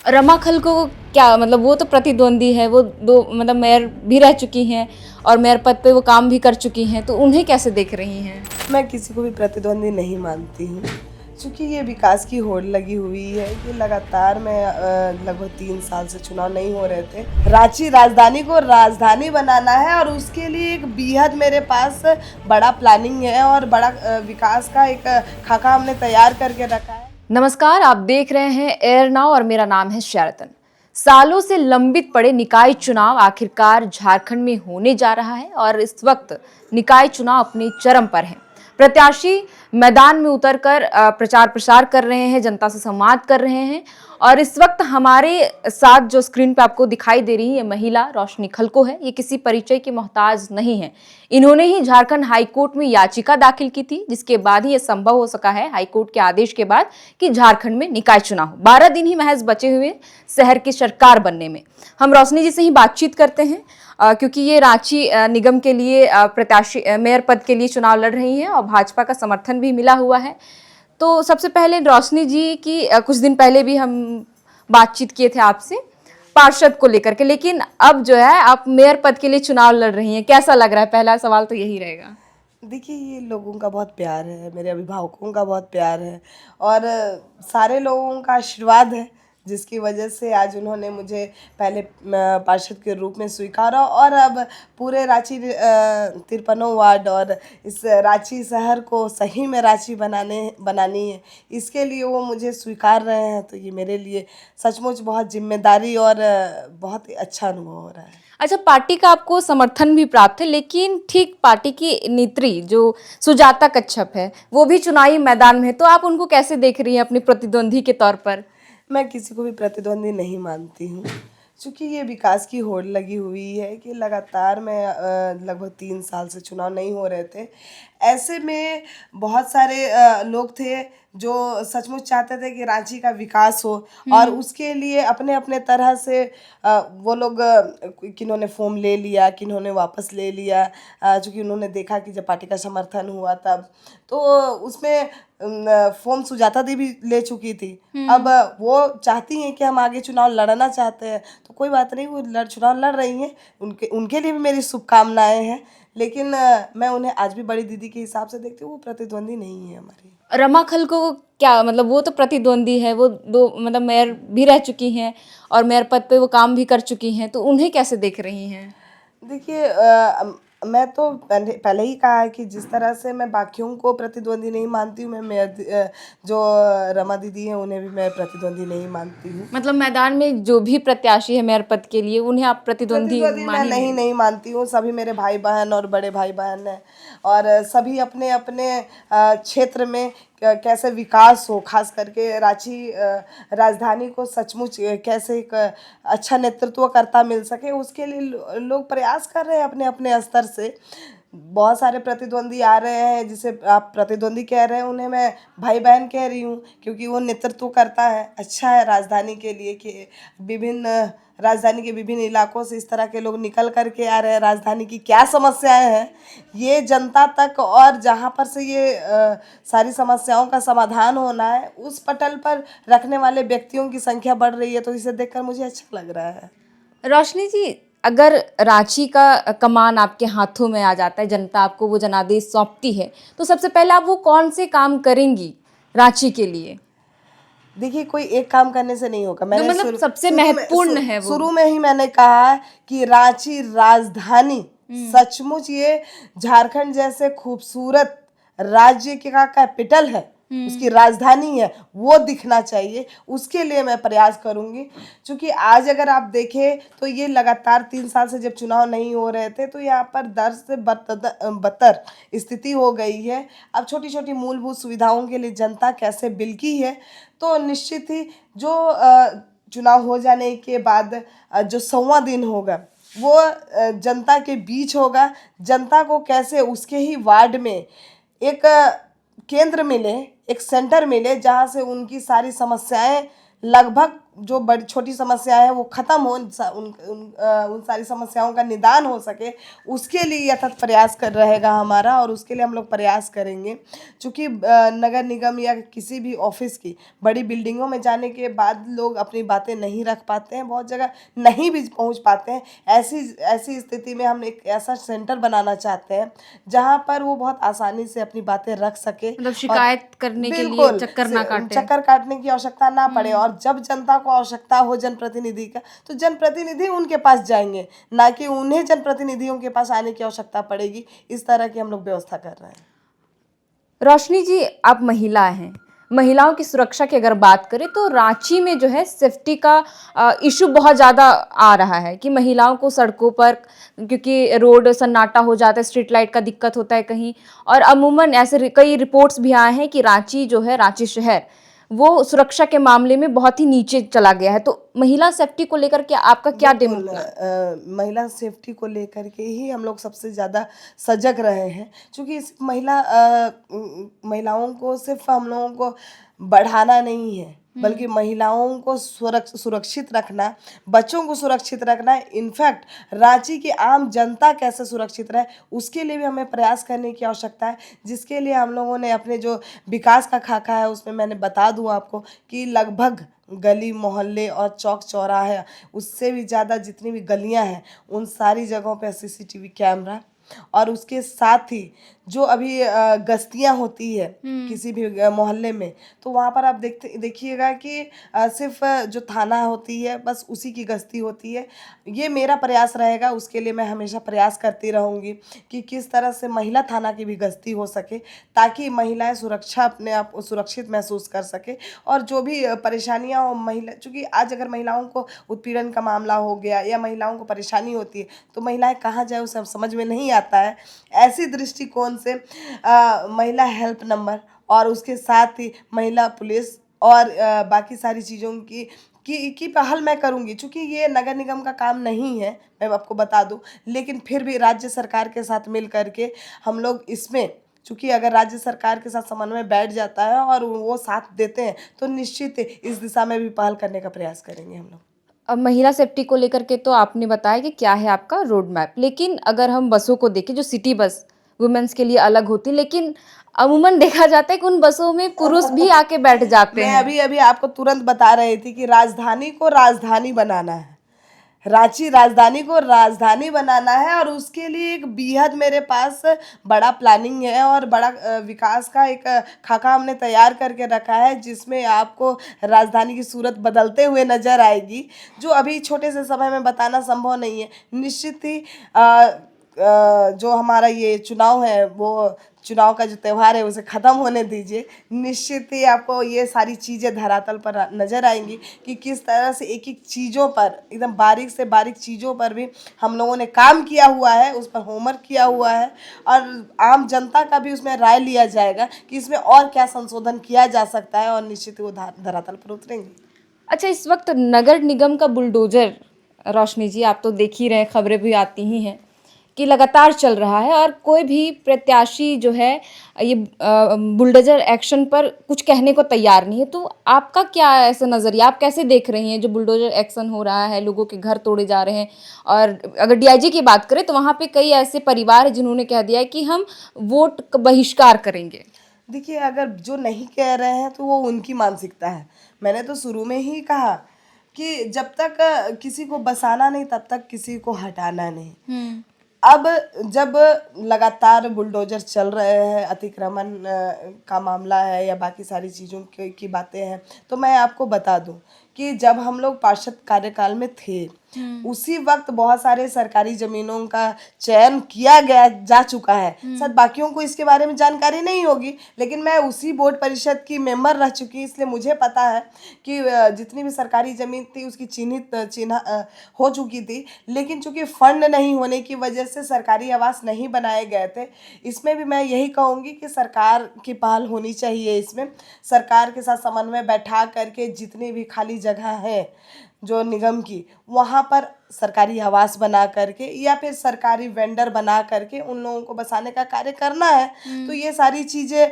रमा खल को क्या मतलब, वो तो प्रतिद्वंदी है, वो दो मतलब मेयर भी रह चुकी हैं और मेयर पद पे वो काम भी कर चुकी हैं, तो उन्हें कैसे देख रही हैं? मैं किसी को भी प्रतिद्वंदी नहीं मानती हूँ, क्योंकि ये विकास की होड़ लगी हुई है कि लगातार मैं लगभग 3 साल से चुनाव नहीं हो रहे थे। रांची राजधानी को राजधानी बनाना है और उसके लिए एक बेहद मेरे पास बड़ा प्लानिंग है और बड़ा विकास का एक खाका हमने तैयार करके रखा है। नमस्कार, आप देख रहे हैं एयर नाउ और मेरा नाम है शैरतन। सालों से लंबित पड़े निकाय चुनाव आखिरकार झारखंड में होने जा रहा है और इस वक्त निकाय चुनाव अपने चरम पर है। प्रत्याशी मैदान में उतरकर प्रचार प्रसार कर रहे हैं, जनता से संवाद कर रहे हैं और इस वक्त हमारे साथ जो स्क्रीन पे आपको दिखाई दे रही है महिला रोशनी खलको है। ये किसी परिचय की मोहताज नहीं है। इन्होंने ही झारखंड हाईकोर्ट में याचिका दाखिल की थी, जिसके बाद ही यह संभव हो सका है हाईकोर्ट के आदेश के बाद कि झारखंड में निकाय चुनाव हो। 12 दिन ही महज बचे हुए शहर की सरकार बनने में। हम रोशनी जी से ही बातचीत करते हैं क्योंकि ये रांची निगम के लिए प्रत्याशी मेयर पद के लिए चुनाव लड़ रही हैं और भाजपा का समर्थन भी मिला हुआ है। तो सबसे पहले रोशनी जी की कुछ दिन पहले भी हम बातचीत किए थे आपसे पार्षद को लेकर के, लेकिन अब जो है आप मेयर पद के लिए चुनाव लड़ रही हैं, कैसा लग रहा है? पहला सवाल तो यही रहेगा। देखिए, ये लोगों का बहुत प्यार है, मेरे अभिभावकों का बहुत प्यार है और सारे लोगों का आशीर्वाद है, जिसकी वजह से आज उन्होंने मुझे पहले पार्षद के रूप में स्वीकारा और अब पूरे रांची 53 वार्ड और इस रांची शहर को सही में रांची बनानी है, इसके लिए वो मुझे स्वीकार रहे हैं। तो ये मेरे लिए सचमुच बहुत जिम्मेदारी और बहुत ही अच्छा अनुभव हो रहा है। अच्छा, पार्टी का आपको समर्थन भी प्राप्त है, लेकिन ठीक पार्टी की नेत्री जो सुजाता कच्छप है वो भी चुनावी मैदान में है, तो आप उनको कैसे देख रही हैं अपनी प्रतिद्वंदी के तौर पर? मैं किसी को भी प्रतिद्वंदी नहीं मानती हूँ, क्योंकि ये विकास की होड़ लगी हुई है कि लगातार मैं लगभग 3 साल से चुनाव नहीं हो रहे थे। ऐसे में बहुत सारे लोग थे जो सचमुच चाहते थे कि रांची का विकास हो और उसके लिए अपने अपने तरह से वो लोग किन्होंने फॉर्म ले लिया, किन्होंने वापस ले लिया, चूँकि उन्होंने देखा कि जब पार्टी का समर्थन हुआ तब तो उसमें फॉर्म सुजाता दी भी ले चुकी थी। अब वो चाहती हैं कि हम आगे चुनाव लड़ना चाहते हैं, तो कोई बात नहीं, वो चुनाव लड़ रही हैं, उनके लिए भी मेरी शुभकामनाएं हैं। लेकिन मैं उन्हें आज भी बड़ी दीदी के हिसाब से देखती हूँ, वो प्रतिद्वंदी नहीं है हमारी। रमा खल को क्या मतलब, वो तो प्रतिद्वंदी है, वो दो मतलब मेयर भी रह चुकी हैं और मेयर पद पे वो काम भी कर चुकी हैं, तो उन्हें कैसे देख रही हैं? देखिए, मैं तो पहले ही कहा है कि जिस तरह से मैं बाकियों को प्रतिद्वंदी नहीं मानती हूँ, जो रमा दीदी हैं उन्हें भी मैं प्रतिद्वंदी नहीं मानती हूँ। मतलब मैदान में जो भी प्रत्याशी है मेयर पद के लिए, उन्हें आप प्रतिद्वंदी मैं नहीं मानती हूँ। सभी मेरे भाई बहन और बड़े भाई बहन हैं और सभी अपने अपने क्षेत्र में कैसे विकास हो, खास करके रांची राजधानी को सचमुच कैसे एक अच्छा नेतृत्वकर्ता मिल सके, उसके लिए लोग प्रयास कर रहे हैं अपने अपने स्तर से। बहुत सारे प्रतिद्वंदी आ रहे हैं, जिसे आप प्रतिद्वंदी कह रहे हैं, उन्हें मैं भाई बहन कह रही हूँ, क्योंकि वो नेतृत्व करता है, अच्छा है राजधानी के लिए कि राजधानी के विभिन्न इलाकों से इस तरह के लोग निकल कर के आ रहे हैं। राजधानी की क्या समस्याएं हैं ये जनता तक, और जहाँ पर से ये सारी समस्याओं का समाधान होना है उस पटल पर रखने वाले व्यक्तियों की संख्या बढ़ रही है, तो इसे देखकर मुझे अच्छा लग रहा है। रोशनी जी, अगर रांची का कमान आपके हाथों में आ जाता है, जनता आपको वो जनादेश सौंपती है, तो सबसे पहले आप वो कौन से काम करेंगी रांची के लिए? देखिए, कोई एक काम करने से नहीं होगा। तो मैंने मतलब सबसे महत्वपूर्ण है वो। शुरू में ही मैंने कहा कि रांची राजधानी सचमुच ये झारखंड जैसे खूबसूरत राज्य का कैपिटल है, उसकी राजधानी है, वो दिखना चाहिए। उसके लिए मैं प्रयास करूंगी, क्योंकि आज अगर आप देखें तो ये लगातार 3 साल से जब चुनाव नहीं हो रहे थे तो यहाँ पर दर से बदतर स्थिति हो गई है। अब छोटी छोटी मूलभूत सुविधाओं के लिए जनता कैसे बिलकी है, तो निश्चित ही जो चुनाव हो जाने के बाद जो 100वां दिन होगा वो जनता के बीच होगा। जनता को कैसे उसके ही वार्ड में एक केंद्र मिले, एक सेंटर मिले, जहाँ से उनकी सारी समस्याएं लगभग जो बड़ी छोटी समस्याएं हैं वो ख़त्म हो, उन सारी समस्याओं का निदान हो सके, उसके लिए यथार्थ प्रयास कर रहेगा हमारा, और उसके लिए हम लोग प्रयास करेंगे। चूँकि नगर निगम या किसी भी ऑफिस की बड़ी बिल्डिंगों में जाने के बाद लोग अपनी बातें नहीं रख पाते हैं, बहुत जगह नहीं भी पहुंच पाते हैं। ऐसी ऐसी स्थिति में हम एक ऐसा सेंटर बनाना चाहते हैं जहां पर वो बहुत आसानी से अपनी बातें रख सके, मतलब शिकायत करने के लिए बिल्कुल चक्कर ना काटे। चक्कर काटने की आवश्यकता ना पड़े। और जब जनता को आवश्यकता हो जनप्रतिनिधि का, तो जनप्रतिनिधि उनके पास जाएंगे, ना कि उन्हें जनप्रतिनिधियों के पास आने की आवश्यकता पड़ेगी। इस तरह की हम लोग व्यवस्था कर रहे हैं। रोशनी जी, आप महिला हैं, महिलाओं की सुरक्षा की अगर बात करें तो रांची में जो है सेफ्टी का इशू बहुत ज़्यादा आ रहा है कि महिलाओं को सड़कों पर, क्योंकि रोड सन्नाटा हो जाता है, स्ट्रीट लाइट का दिक्कत होता है कहीं, और अमूमन ऐसे कई रिपोर्ट्स भी आए हैं कि रांची जो है, रांची शहर वो सुरक्षा के मामले में बहुत ही नीचे चला गया है। तो महिला सेफ्टी को लेकर के आपका क्या डेमो प्लान? महिला सेफ्टी को लेकर के ही हम लोग सबसे ज़्यादा सजग रहे हैं, क्योंकि इस महिलाओं को सिर्फ हम लोगों को बढ़ाना नहीं है, बल्कि महिलाओं को सुरक्षित रखना, बच्चों को सुरक्षित रखना, इनफैक्ट रांची की आम जनता कैसे सुरक्षित रहे, उसके लिए भी हमें प्रयास करने की आवश्यकता है। जिसके लिए हम लोगों ने अपने जो विकास का खाका है उसमें मैंने बता दूं आपको कि लगभग गली मोहल्ले और चौक चौराहे, उससे भी ज़्यादा जितनी भी गलियां हैं उन सारी जगहों पे CCTV कैमरा, और उसके साथ ही जो अभी गश्तियाँ होती है किसी भी मोहल्ले में, तो वहाँ पर आप देखिएगा कि सिर्फ जो थाना होती है बस उसी की गश्ती होती है। ये मेरा प्रयास रहेगा, उसके लिए मैं हमेशा प्रयास करती रहूँगी कि किस तरह से महिला थाना की भी गश्ती हो सके, ताकि महिलाएं सुरक्षा अपने आप को सुरक्षित महसूस कर सके। और जो भी परेशानियाँ हो महिला, चूँकि आज अगर महिलाओं को उत्पीड़न का मामला हो गया या महिलाओं को परेशानी होती है तो महिलाएं कहाँ जाए उसे समझ में नहीं आता है। ऐसी दृष्टिकोण से महिला हेल्प नंबर और उसके साथ ही महिला पुलिस और बाकी सारी चीज़ों की पहल मैं करूंगी। चूँकि ये नगर निगम का काम नहीं है, मैं आपको बता दूं, लेकिन फिर भी राज्य सरकार के साथ मिल करके हम लोग इसमें, चूँकि अगर राज्य सरकार के साथ समन्वय बैठ जाता है और वो साथ देते हैं तो निश्चित इस दिशा में भी पहल करने का प्रयास करेंगे हम लोग। अब महिला सेफ्टी को लेकर के तो आपने बताया कि क्या है आपका रोड मैप, लेकिन अगर हम बसों को देखें, जो सिटी बस वुमेन्स के लिए अलग होती है, लेकिन अमूमन देखा जाता है कि उन बसों में पुरुष भी आके बैठ जाते मैं हैं। अभी अभी आपको तुरंत बता रही थी कि राजधानी को राजधानी बनाना है, रांची राजधानी को राजधानी बनाना है, और उसके लिए एक बेहद मेरे पास बड़ा प्लानिंग है और बड़ा विकास का एक खाका हमने तैयार करके रखा है, जिसमें आपको राजधानी की सूरत बदलते हुए नज़र आएगी, जो अभी छोटे से समय में बताना संभव नहीं है। निश्चित ही जो हमारा ये चुनाव है, वो चुनाव का जो त्यौहार है उसे ख़त्म होने दीजिए। निश्चित ही आपको ये सारी चीज़ें धरातल पर नज़र आएंगी कि किस तरह से एक एक चीज़ों पर, एकदम बारीक से बारीक चीज़ों पर भी हम लोगों ने काम किया हुआ है, उस पर होमवर्क किया हुआ है, और आम जनता का भी उसमें राय लिया जाएगा कि इसमें और क्या संशोधन किया जा सकता है, और निश्चित ही वो धरातल पर उतरेंगे। अच्छा, इस वक्त नगर निगम का बुलडोजर, रोशनी जी आप तो देख ही रहे, खबरें भी आती ही हैं कि लगातार चल रहा है, और कोई भी प्रत्याशी जो है ये बुलडोजर एक्शन पर कुछ कहने को तैयार नहीं है। तो आपका क्या ऐसा नज़रिया, आप कैसे देख रही हैं जो बुलडोजर एक्शन हो रहा है, लोगों के घर तोड़े जा रहे हैं, और अगर DIG की बात करें तो वहाँ पे कई ऐसे परिवार हैं जिन्होंने कह दिया है कि हम वोट का बहिष्कार करेंगे। देखिए, अगर जो नहीं कह रहे हैं तो वो उनकी मानसिकता है। मैंने तो शुरू में ही कहा कि जब तक किसी को बसाना नहीं तब तक किसी को हटाना नहीं। अब जब लगातार बुलडोजर चल रहे हैं, अतिक्रमण का मामला है या बाकी सारी चीज़ों की बातें हैं, तो मैं आपको बता दूं कि जब हम लोग पार्षद कार्यकाल में थे उसी वक्त बहुत सारे सरकारी ज़मीनों का चयन किया गया जा चुका है। शायद बाकियों को इसके बारे में जानकारी नहीं होगी, लेकिन मैं उसी बोर्ड परिषद की मेंबर रह चुकी, इसलिए मुझे पता है कि जितनी भी सरकारी ज़मीन थी उसकी चिन्ह हो चुकी थी। लेकिन चूंकि फंड नहीं होने की वजह से सरकारी आवास नहीं बनाए गए थे। इसमें भी मैं यही कहूँगी कि सरकार की पहल होनी चाहिए, इसमें सरकार के साथ समन्वय बैठा करके जितनी भी खाली जगह है जो निगम की, वहाँ पर सरकारी आवास बना करके या फिर सरकारी वेंडर बना करके उन लोगों को बसाने का कार्य करना है। तो ये सारी चीज़ें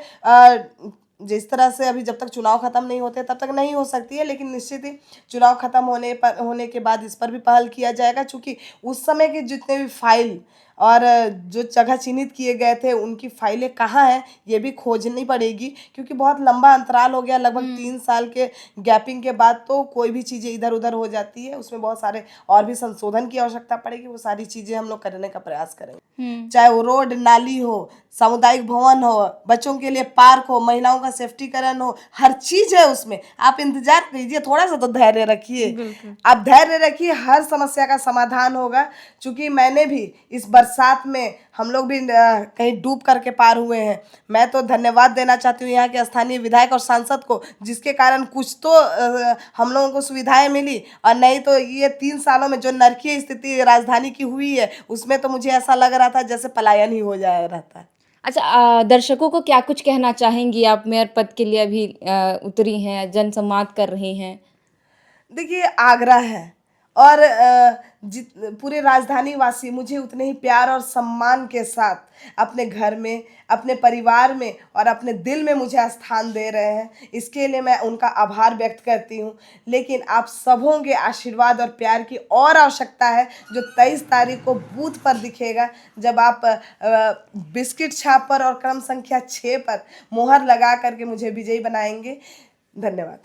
जिस तरह से अभी जब तक चुनाव खत्म नहीं होते तब तक नहीं हो सकती है, लेकिन निश्चित ही चुनाव खत्म होने के बाद इस पर भी पहल किया जाएगा, क्योंकि उस समय के जितने भी फाइल और जो जगह चिन्हित किए गए थे उनकी फाइलें कहाँ हैं ये भी खोजनी पड़ेगी, क्योंकि बहुत लंबा अंतराल हो गया, लगभग 3 साल के गैपिंग के बाद तो कोई भी चीज़ें इधर उधर हो जाती है, उसमें बहुत सारे और भी संशोधन की आवश्यकता पड़ेगी। वो सारी चीज़ें हम लोग करने का प्रयास करेंगे, चाहे वो रोड नाली हो, सामुदायिक भवन हो, बच्चों के लिए पार्क हो, महिलाओं का सेफ्टीकरण हो, हर चीज़ है उसमें। आप इंतजार कीजिए, थोड़ा सा तो धैर्य रखिए, आप धैर्य रखिए, हर समस्या का समाधान होगा। क्योंकि मैंने भी इस बरसात में हम लोग भी कहीं डूब करके पार हुए हैं। मैं तो धन्यवाद देना चाहती हूँ यहाँ के स्थानीय विधायक और सांसद को, जिसके कारण कुछ तो हम लोगों को सुविधाएं मिली, और नहीं तो ये 3 सालों में जो नरकीय स्थिति राजधानी की हुई है उसमें तो मुझे ऐसा लग रहा था जैसे पलायन ही हो जा रहा था। अच्छा, दर्शकों को क्या कुछ कहना चाहेंगी? आप मेयर पद के लिए अभी उतरी हैं, जनसंवाद कर रही हैं। देखिए, आगरा है और जित पूरे राजधानी वासी मुझे उतने ही प्यार और सम्मान के साथ अपने घर में, अपने परिवार में और अपने दिल में मुझे स्थान दे रहे हैं। इसके लिए मैं उनका आभार व्यक्त करती हूँ। लेकिन आप सबों के आशीर्वाद और प्यार की और आवश्यकता है, जो 23 तारीख को बूथ पर दिखेगा, जब आप बिस्किट छाप पर और क्रम संख्या 6 पर मोहर लगा करके मुझे विजयी बनाएंगे। धन्यवाद।